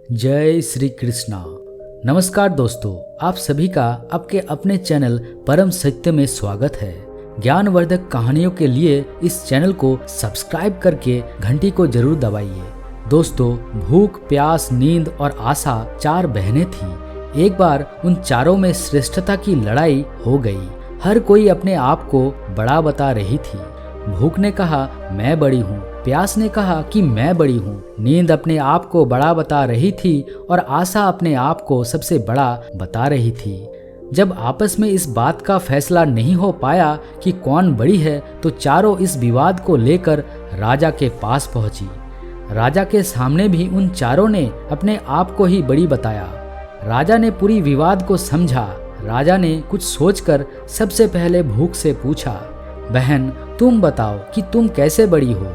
जय श्री कृष्णा। नमस्कार दोस्तों, आप सभी का आपके अपने चैनल परम सत्य में स्वागत है। ज्ञानवर्धक कहानियों के लिए इस चैनल को सब्सक्राइब करके घंटी को जरूर दबाइए। दोस्तों, भूख, प्यास, नींद और आशा 4 बहनें थीं। एक बार उन चारों में श्रेष्ठता की लड़ाई हो गई। हर कोई अपने आप को बड़ा बता रही थी। भूख ने कहा मैं बड़ी हूँ, प्यास ने कहा कि मैं बड़ी हूँ, नींद अपने आप को बड़ा बता रही थी और आशा अपने आप को सबसे बड़ा बता रही थी। जब आपस में इस बात का फैसला नहीं हो पाया कि कौन बड़ी है, तो चारों इस विवाद को लेकर राजा के पास पहुंची। राजा के सामने भी उन चारों ने अपने आप को ही बड़ी बताया। राजा ने पूरी विवाद को समझा। राजा ने कुछ सोचकर सबसे पहले भूख से पूछा, बहन तुम बताओ कि तुम कैसे बड़ी हो।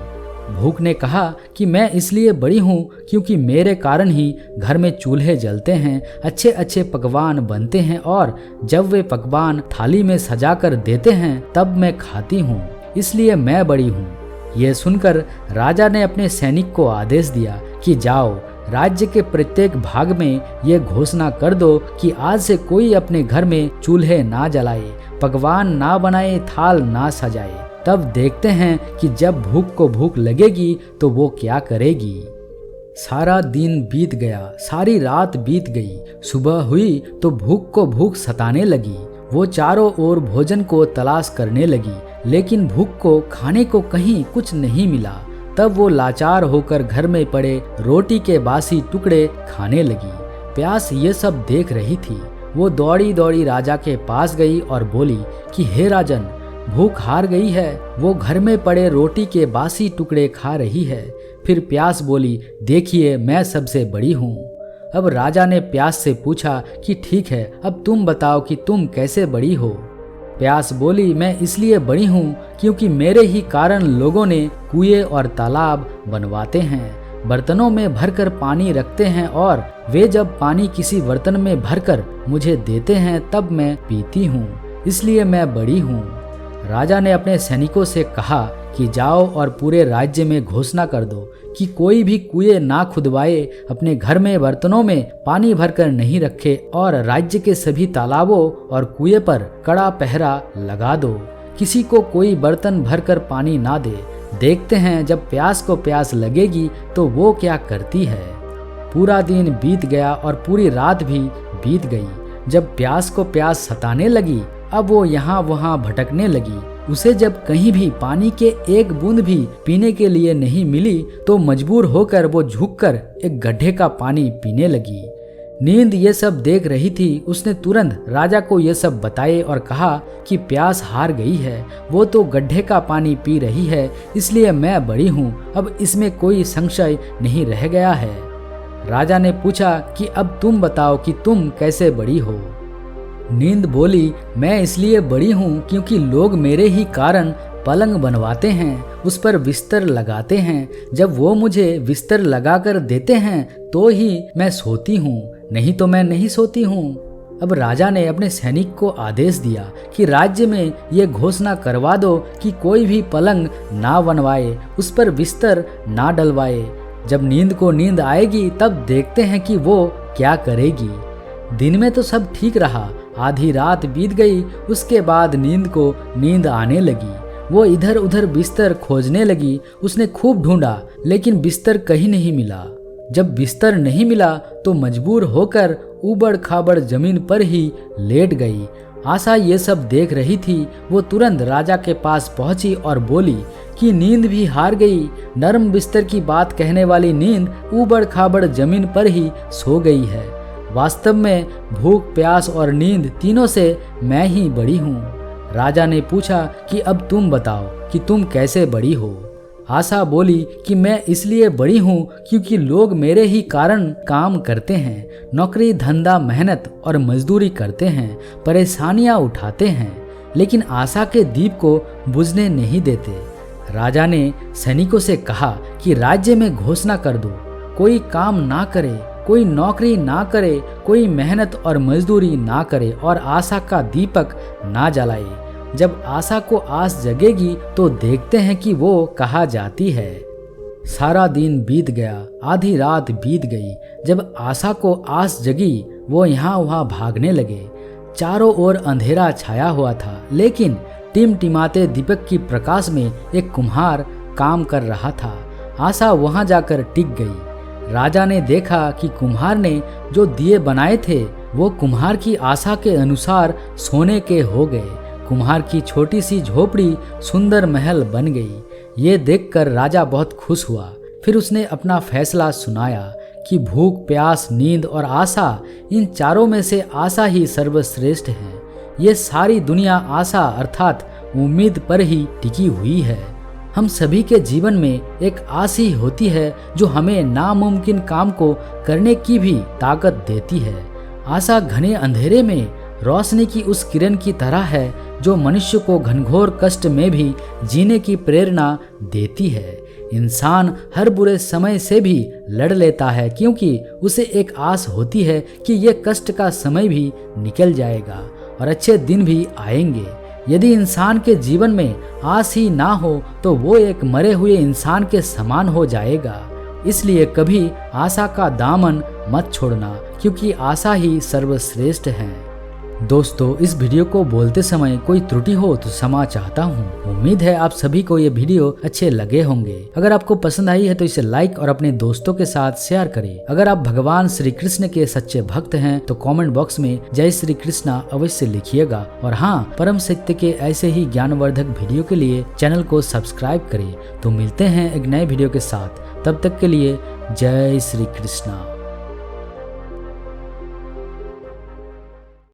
भूख ने कहा कि मैं इसलिए बड़ी हूँ क्योंकि मेरे कारण ही घर में चूल्हे जलते हैं, अच्छे अच्छे पकवान बनते हैं और जब वे पकवान थाली में सजाकर देते हैं तब मैं खाती हूँ, इसलिए मैं बड़ी हूँ। ये सुनकर राजा ने अपने सैनिक को आदेश दिया कि जाओ, राज्य के प्रत्येक भाग में ये घोषणा कर दो कि आज से कोई अपने घर में चूल्हे ना जलाए, पकवान ना बनाए, थाल ना सजाए। तब देखते हैं कि जब भूख को भूख लगेगी तो वो क्या करेगी। सारा दिन बीत गया, सारी रात बीत गई। सुबह हुई तो भूख को भूख सताने लगी। वो चारों ओर भोजन को तलाश करने लगी, लेकिन भूख को खाने को कहीं कुछ नहीं मिला। तब वो लाचार होकर घर में पड़े रोटी के बासी टुकड़े खाने लगी। प्यास ये सब देख रही थी। वो दौड़ी दौड़ी राजा के पास गई और बोली कि हे राजन, भूख हार गई है, वो घर में पड़े रोटी के बासी टुकड़े खा रही है। फिर प्यास बोली, देखिए मैं सबसे बड़ी हूँ। अब राजा ने प्यास से पूछा कि ठीक है, अब तुम बताओ कि तुम कैसे बड़ी हो। प्यास बोली, मैं इसलिए बड़ी हूँ क्योंकि मेरे ही कारण लोगों ने कुएं और तालाब बनवाते हैं, बर्तनों में भरकर पानी रखते हैं और वे जब पानी किसी बर्तन में भरकर मुझे देते हैं तब मैं पीती हूँ, इसलिए मैं बड़ी हूँ। राजा ने अपने सैनिकों से कहा कि जाओ और पूरे राज्य में घोषणा कर दो कि कोई भी कुएं ना खुदवाए, अपने घर में बर्तनों में पानी भरकर नहीं रखे और राज्य के सभी तालाबों और कुएं पर कड़ा पहरा लगा दो। किसी को कोई बर्तन भरकर पानी ना दे। देखते हैं जब प्यास को प्यास लगेगी तो वो क्या करती है। पूरा दिन बीत गया और पूरी रात भी बीत गई। जब प्यास को प्यास सताने लगी, अब वो यहाँ वहाँ भटकने लगी। उसे जब कहीं भी पानी के एक बूंद भी पीने के लिए नहीं मिली तो मजबूर होकर वो झुककर एक गड्ढे का पानी पीने लगी। नींद ये सब देख रही थी। उसने तुरंत राजा को ये सब बताए और कहा कि प्यास हार गई है, वो तो गड्ढे का पानी पी रही है, इसलिए मैं बड़ी हूँ, अब इसमें कोई संशय नहीं रह गया है। राजा ने पूछा कि अब तुम बताओ कि तुम कैसे बड़ी हो। नींद बोली, मैं इसलिए बड़ी हूँ क्योंकि लोग मेरे ही कारण पलंग बनवाते हैं, उस पर बिस्तर लगाते हैं। जब वो मुझे बिस्तर लगाकर देते हैं तो ही मैं सोती हूँ, नहीं तो मैं नहीं सोती हूँ। अब राजा ने अपने सैनिक को आदेश दिया कि राज्य में ये घोषणा करवा दो कि कोई भी पलंग ना बनवाए, उस पर बिस्तर ना डलवाए। जब नींद को नींद आएगी तब देखते हैं कि वो क्या करेगी। दिन में तो सब ठीक रहा, आधी रात बीत गई। उसके बाद नींद को नींद आने लगी। वो इधर उधर बिस्तर खोजने लगी। उसने खूब ढूंढा लेकिन बिस्तर कहीं नहीं मिला। जब बिस्तर नहीं मिला तो मजबूर होकर ऊबड़ खाबड़ जमीन पर ही लेट गई। आशा ये सब देख रही थी। वो तुरंत राजा के पास पहुंची और बोली कि नींद भी हार गई। नरम बिस्तर की बात कहने वाली नींद ऊबड़ खाबड़ जमीन पर ही सो गई है। वास्तव में भूख, प्यास और नींद तीनों से मैं ही बड़ी हूँ। राजा ने पूछा कि अब तुम बताओ कि तुम कैसे बड़ी हो। आशा बोली कि मैं इसलिए बड़ी हूँ क्योंकि लोग मेरे ही कारण काम करते हैं, नौकरी धंधा मेहनत और मजदूरी करते हैं, परेशानियाँ उठाते हैं, लेकिन आशा के दीप को बुझने नहीं देते। राजा ने सैनिकों से कहा कि राज्य में घोषणा कर दो, कोई काम ना करे, कोई नौकरी ना करे, कोई मेहनत और मजदूरी ना करे और आशा का दीपक ना जलाए। जब आशा को आस जगेगी तो देखते हैं कि वो कहाँ जाती है। सारा दिन बीत गया, आधी रात बीत गई। जब आशा को आस जगी, वो यहाँ वहाँ भागने लगे। चारों ओर अंधेरा छाया हुआ था, लेकिन टिमटिमाते दीपक की प्रकाश में एक कुम्हार काम कर रहा था। आशा वहां जाकर टिक गई। राजा ने देखा कि कुम्हार ने जो दिए बनाए थे वो कुम्हार की आशा के अनुसार सोने के हो गए। कुम्हार की छोटी सी झोपड़ी सुंदर महल बन गई। ये देखकर राजा बहुत खुश हुआ। फिर उसने अपना फैसला सुनाया कि भूख, प्यास, नींद और आशा, इन चारों में से आशा ही सर्वश्रेष्ठ है। ये सारी दुनिया आशा अर्थात उम्मीद पर ही टिकी हुई है। हम सभी के जीवन में एक आस ही होती है जो हमें नामुमकिन काम को करने की भी ताकत देती है। आशा घने अंधेरे में रोशनी की उस किरण की तरह है जो मनुष्य को घनघोर कष्ट में भी जीने की प्रेरणा देती है। इंसान हर बुरे समय से भी लड़ लेता है क्योंकि उसे एक आस होती है कि ये कष्ट का समय भी निकल जाएगा और अच्छे दिन भी आएंगे। यदि इंसान के जीवन में आस ही ना हो तो वो एक मरे हुए इंसान के समान हो जाएगा। इसलिए कभी आशा का दामन मत छोड़ना, क्योंकि आशा ही सर्वश्रेष्ठ है। दोस्तों, इस वीडियो को बोलते समय कोई त्रुटि हो तो क्षमा चाहता हूँ। उम्मीद है आप सभी को ये वीडियो अच्छे लगे होंगे। अगर आपको पसंद आई है तो इसे लाइक और अपने दोस्तों के साथ शेयर करें। अगर आप भगवान श्री कृष्ण के सच्चे भक्त हैं तो कमेंट बॉक्स में जय श्री कृष्णा अवश्य लिखिएगा। और हाँ, परम सत्य के ऐसे ही ज्ञानवर्धक वीडियो के लिए चैनल को सब्सक्राइब करें। तो मिलते हैं एक नए वीडियो के साथ, तब तक के लिए जय श्री कृष्णा।